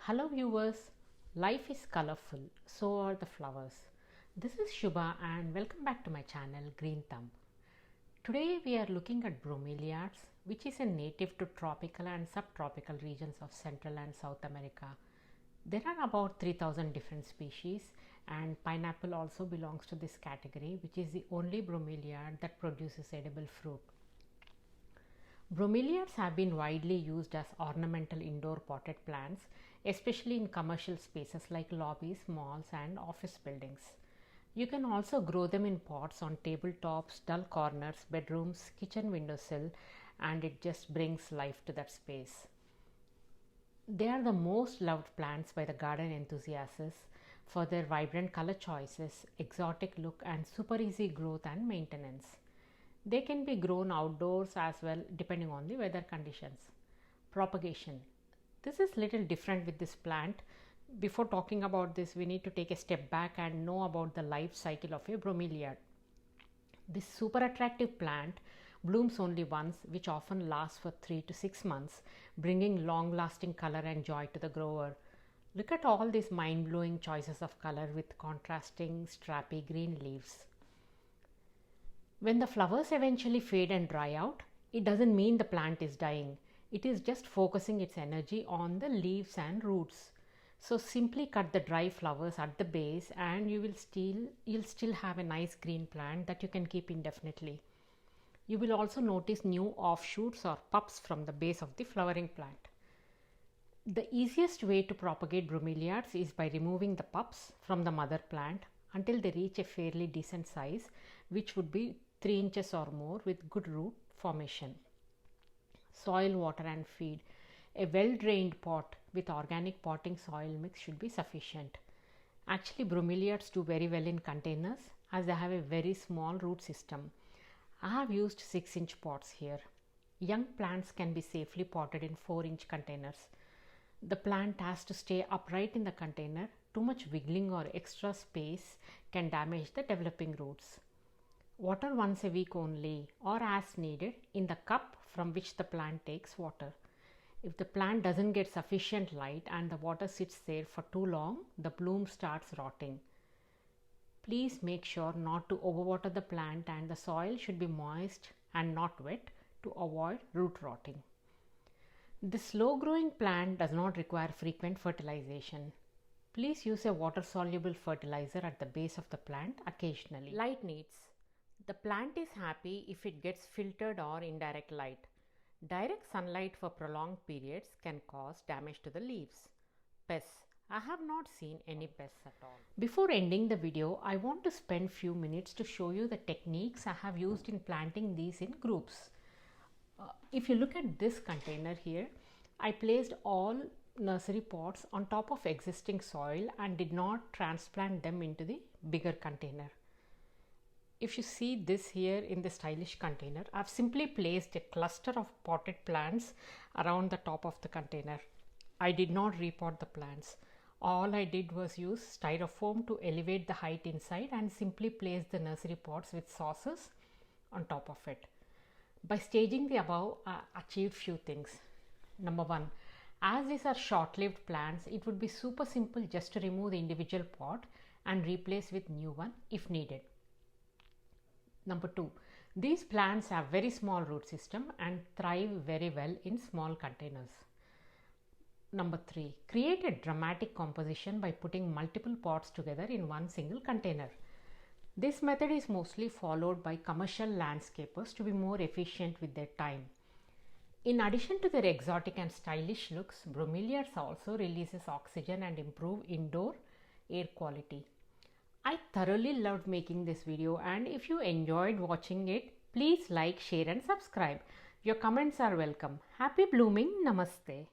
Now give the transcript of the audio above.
Hello viewers, life is colorful, so are the flowers. This is Shubha and welcome back to my channel Green Thumb. Today we are looking at bromeliads, which is a native to tropical and subtropical regions of Central and South America. There are about 3000 different species, and pineapple also belongs to this category, which is the only bromeliad that produces edible fruit. Bromeliads have been widely used as ornamental indoor potted plants, especially in commercial spaces like lobbies, malls, and office buildings. You can also grow them in pots on tabletops, dull corners, bedrooms, kitchen windowsill, and it just brings life to that space. They are the most loved plants by the garden enthusiasts for their vibrant color choices, exotic look, and super easy growth and maintenance. They can be grown outdoors as well depending on the weather conditions. Propagation. This is little different with this plant. Before talking about this, we need to take a step back and know about the life cycle of a bromeliad. This super attractive plant blooms only once, which often lasts for 3 to 6 months, bringing long lasting color and joy to the grower. Look at all these mind blowing choices of color with contrasting strappy green leaves. When the flowers eventually fade and dry out, it doesn't mean the plant is dying. It is just focusing its energy on the leaves and roots. So simply cut the dry flowers at the base and you'll still have a nice green plant that you can keep indefinitely. You will also notice new offshoots or pups from the base of the flowering plant. The easiest way to propagate bromeliads is by removing the pups from the mother plant until they reach a fairly decent size, which would be 3 inches or more with good root formation. Soil, water and feed. A well drained pot with organic potting soil mix should be sufficient. Actually, bromeliads do very well in containers as they have a very small root system. I have used 6-inch pots here. Young plants can be safely potted in 4-inch containers. The plant has to stay upright in the container. Too much wiggling or extra space can damage the developing roots. Water once a week only or as needed in the cup from which the plant takes water. If the plant doesn't get sufficient light and the water sits there for too long, the bloom starts rotting. Please make sure not to overwater the plant and the soil should be moist and not wet to avoid root rotting. This slow growing plant does not require frequent fertilization. Please use a water soluble fertilizer at the base of the plant occasionally. Light needs. The plant is happy if it gets filtered or indirect light. Direct sunlight for prolonged periods can cause damage to the leaves. Pests. I have not seen any pests at all. Before ending the video, I want to spend few minutes to show you the techniques I have used in planting these in groups. If you look at this container here, I placed all nursery pots on top of existing soil and did not transplant them into the bigger container. If you see this here in the stylish container, I've simply placed a cluster of potted plants around the top of the container. I did not repot the plants. All I did was use styrofoam to elevate the height inside and simply place the nursery pots with saucers on top of it. By staging the above, I achieved few things. Number 1, as these are short-lived plants, it would be super simple just to remove the individual pot and replace with new one if needed. Number 2, these plants have very small root system and thrive very well in small containers. Number 3, create a dramatic composition by putting multiple pots together in one single container. This method is mostly followed by commercial landscapers to be more efficient with their time. In addition to their exotic and stylish looks, bromeliads also releases oxygen and improve indoor air quality. I thoroughly loved making this video, and if you enjoyed watching it, please like, share and subscribe. Your comments are welcome. Happy blooming. Namaste.